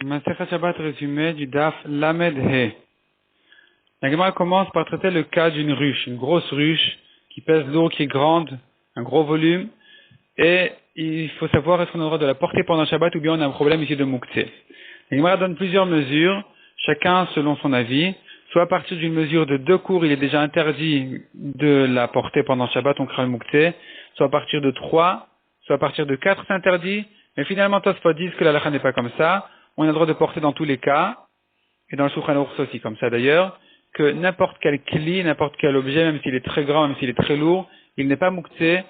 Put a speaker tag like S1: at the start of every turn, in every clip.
S1: Masechet Shabbat résumé du Daf Lamed He. La Gemara commence par traiter le cas d'une ruche, une grosse ruche qui pèse lourd, qui est grande, un gros volume, et il faut savoir est-ce qu'on a le droit de la porter pendant Shabbat ou bien on a un problème ici de Mouktsé. La Gemara donne plusieurs mesures, chacun selon son avis. Soit à partir d'une mesure de 2 cours, il est déjà interdit de la porter pendant Shabbat, on craint le Mouktsé. Soit à partir de 3, soit à partir de 4, c'est interdit. Mais finalement, Tosfot disent que la halakha n'est pas comme ça. On a le droit de porter dans tous les cas, et dans le Shulchan Aruch aussi comme ça d'ailleurs, que n'importe quel kli, n'importe quel objet, même s'il est très grand, même s'il est très lourd, il n'est pas Mouktsé.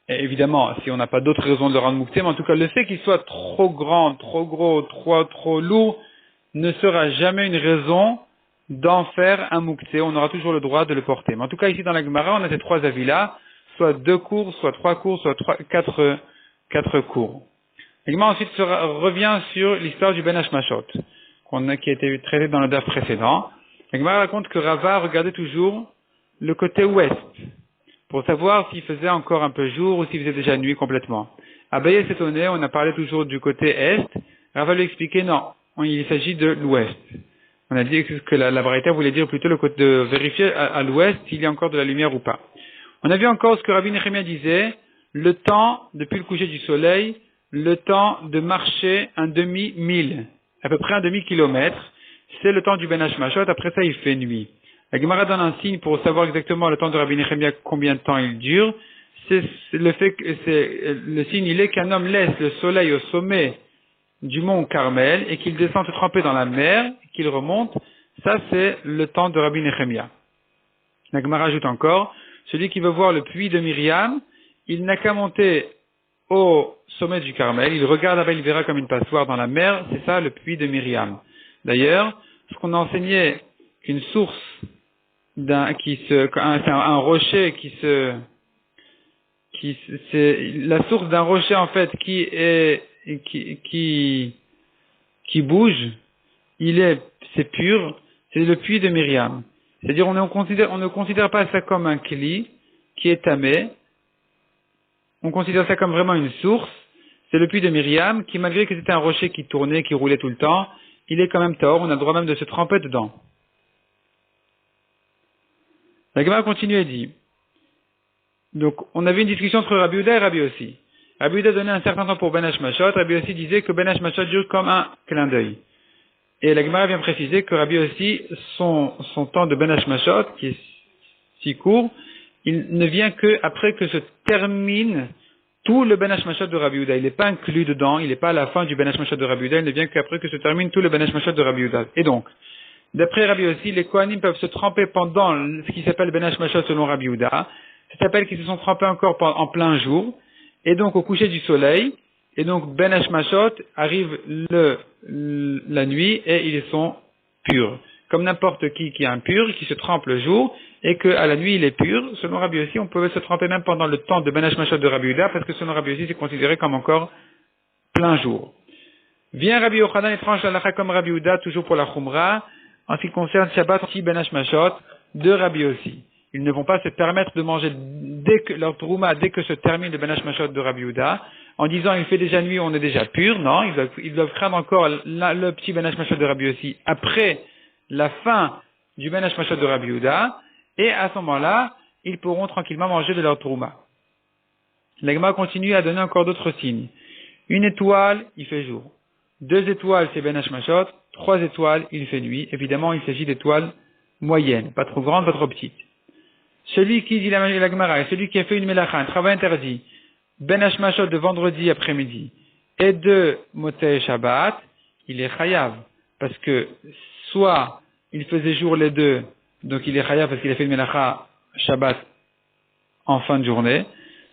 S1: Et évidemment, si on n'a pas d'autres raisons de le rendre Mouktsé, mais en tout cas, le fait qu'il soit trop grand, trop gros, trop lourd, ne sera jamais une raison d'en faire un Mouktsé. On aura toujours le droit de le porter. Mais en tout cas, ici dans la Gemara, on a ces 3 avis-là, soit 2 cours, soit 3 cours, soit 4 cours. La Gemara ensuite revient sur l'histoire du Ben Hashmashot, qui a été traité dans le daf précédent. La Gemara raconte que Rava regardait toujours le côté ouest, pour savoir s'il faisait encore un peu jour ou s'il faisait déjà nuit complètement. Abaye s'étonnait, on a parlé toujours du côté est. Rava lui expliquait non, il s'agit de l'ouest. On a dit que la Braïta voulait dire plutôt le côté de vérifier à l'ouest s'il y a encore de la lumière ou pas. On a vu encore ce que Rabbi Nechemia disait, le temps, depuis le coucher du soleil, le temps de marcher un demi-mille, à peu près un demi-kilomètre, c'est le temps du Ben Hashmashot, après ça il fait nuit. La Gemara donne un signe pour savoir exactement le temps de Rabbi Nechemia, combien de temps il dure, c'est le fait que le signe il est qu'un homme laisse le soleil au sommet du mont Carmel et qu'il descend se tremper dans la mer, et qu'il remonte, ça c'est le temps de Rabbi Nechemia. La Gemara ajoute encore, celui qui veut voir le puits de Myriam, il n'a qu'à monter au sommet du Carmel, il regarde là-bas, il verra comme une passoire dans la mer, c'est ça le puits de Myriam. D'ailleurs, ce qu'on a enseigné qu'une source c'est un rocher c'est la source d'un rocher en fait qui bouge, c'est pur, c'est le puits de Myriam. C'est-à-dire on ne considère pas ça comme un kli qui est tamé, on considère ça comme vraiment une source, c'est le puits de Myriam qui malgré que c'était un rocher qui tournait, qui roulait tout le temps, il est quand même tahor, on a le droit même de se tremper dedans. La Gemara continue et dit, donc on avait une discussion entre Rabbi Yehuda et Rabbi Yossi. Rabbi Yehuda donnait un certain temps pour Ben Hashmashot, Rabbi Yossi disait que Ben Hashmashot dure comme un clin d'œil. Et la Gemara vient préciser que Rabbi Yossi, son temps de Ben Hashmashot, qui est si court, il ne vient que après que se termine tout le Ben Hashmashot de Rabbi Yehuda. Il n'est pas inclus dedans, il n'est pas à la fin du Ben Hashmashot de Rabbi Yehuda, il ne vient qu'après que se termine tout le Ben Hashmashot de Rabbi Yehuda. Et donc, d'après Rabbi Yossi, les Kohanim peuvent se tremper pendant ce qui s'appelle Ben Hashmashot selon Rabbi Yehuda. Ça s'appelle qu'ils se sont trempés encore en plein jour, et donc au coucher du soleil, et donc Ben Hashmashot arrive la nuit, et ils sont purs. Comme n'importe qui est impur, qui se trempe le jour, et qu'à la nuit il est pur, selon Rabbi Yossi, on pouvait se tremper même pendant le temps de Ben Hashmashot de Rabbi Yehuda, parce que selon Rabbi Yossi, c'est considéré comme encore plein jour. Vient Rabbi Yochanan et tranche la halakha comme Rabbi Yehuda, toujours pour la Khumra, en ce qui concerne Shabbat, si Ben Hashmashot, de Rabbi Yossi. Ils ne vont pas se permettre de manger leur trouma dès que se termine le Ben Hashmashot de Rabbi Yehuda, en disant il fait déjà nuit, on est déjà pur. Non, ils doivent craindre encore le petit Ben Hashmashot de Rabbi Yossi après la fin du Ben Hashmashot de Rabbi Yehuda, et à ce moment-là, ils pourront tranquillement manger de leur trouma. La Gemara continue à donner encore d'autres signes. 1 étoile, il fait jour. 2 étoiles, c'est Ben Hashmashot. 3 étoiles, il fait nuit. Évidemment, il s'agit d'étoiles moyennes, pas trop grandes, pas trop petites. Celui qui dit la Gemara, celui qui a fait une melacha, un travail interdit, Ben Hashmashot de vendredi après-midi, et de Motzei Shabbat, il est chayav. Parce que, soit il faisait jour les deux, donc il est chayav parce qu'il a fait une melacha Shabbat en fin de journée,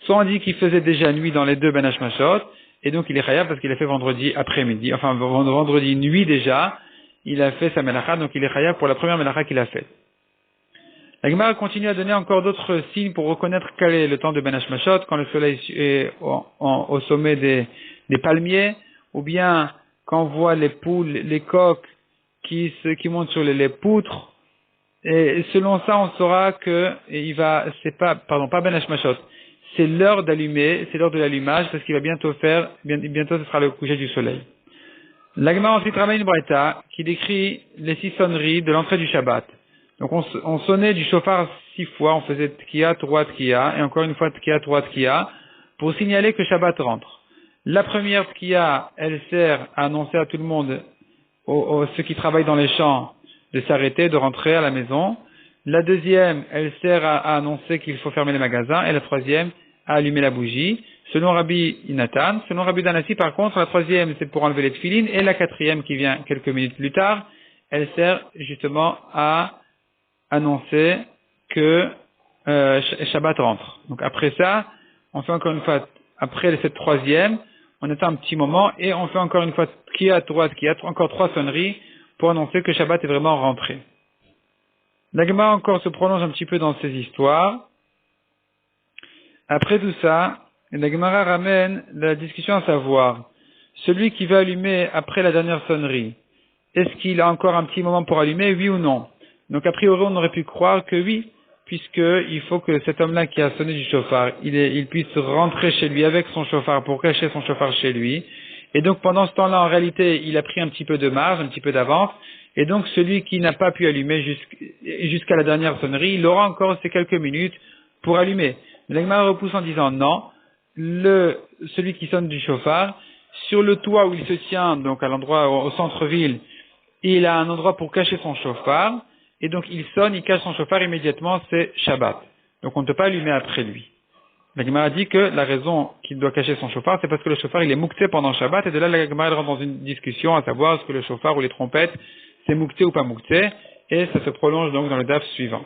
S1: soit on dit qu'il faisait déjà nuit dans les 2 Ben Hashmashot, et donc il est chayav parce qu'il a fait vendredi après-midi, enfin vendredi nuit déjà, il a fait sa melacha, donc il est chayav pour la première melacha qu'il a faite. La Gemara continue à donner encore d'autres signes pour reconnaître quel est le temps de Ben Hashmashot, quand le soleil est au sommet des palmiers, ou bien quand on voit les poules, les coqs qui montent sur les poutres. Et selon ça, on saura que pas Ben Hashmashot, c'est l'heure d'allumer, c'est l'heure de l'allumage, parce qu'il va bientôt ce sera le coucher du soleil. La Gemara ensuite ramène une braïta qui décrit les 6 sonneries de l'entrée du Shabbat. Donc on sonnait du shofar 6 fois, on faisait tkiya, trois tkiya, et encore une fois tkiya, trois tkiya, pour signaler que Shabbat rentre. La première tkiya, elle sert à annoncer à tout le monde, ceux qui travaillent dans les champs, de s'arrêter, de rentrer à la maison. La deuxième, elle sert à annoncer qu'il faut fermer les magasins, et la troisième, à allumer la bougie. Selon Rabbi Inatan, selon Rabbi Danassi, par contre, la troisième, c'est pour enlever les tefilines, et la quatrième, qui vient quelques minutes plus tard, elle sert justement à annoncer que Shabbat rentre. Donc après ça, on fait encore une fois, après cette troisième, on attend un petit moment, et on fait encore une fois encore 3 sonneries, pour annoncer que Shabbat est vraiment rentré. La Gemara encore se prolonge un petit peu dans ces histoires. Après tout ça, la Gemara ramène la discussion à savoir, celui qui va allumer après la dernière sonnerie, est-ce qu'il a encore un petit moment pour allumer, oui ou non? Donc a priori on aurait pu croire que oui, puisqu'il faut que cet homme-là qui a sonné du chauffard, il puisse rentrer chez lui avec son chauffard pour cacher son chauffard chez lui. Et donc pendant ce temps-là, en réalité, il a pris un petit peu de marge, un petit peu d'avance. Et donc celui qui n'a pas pu allumer jusqu'à la dernière sonnerie, il aura encore ces quelques minutes pour allumer. Mais la Gemara repousse en disant non, celui qui sonne du chauffard, sur le toit où il se tient, donc à l'endroit au centre-ville, il a un endroit pour cacher son chauffard, et donc il sonne, il cache son chauffard immédiatement, c'est Shabbat. Donc on ne peut pas allumer après lui. La Gemara dit que la raison qu'il doit cacher son chauffard, c'est parce que le chauffard il est mouktsé pendant Shabbat, et de là la Gemara rentre dans une discussion à savoir est-ce que le chauffard ou les trompettes c'est mouktsé ou pas mouktsé, et ça se prolonge donc dans le daf suivant.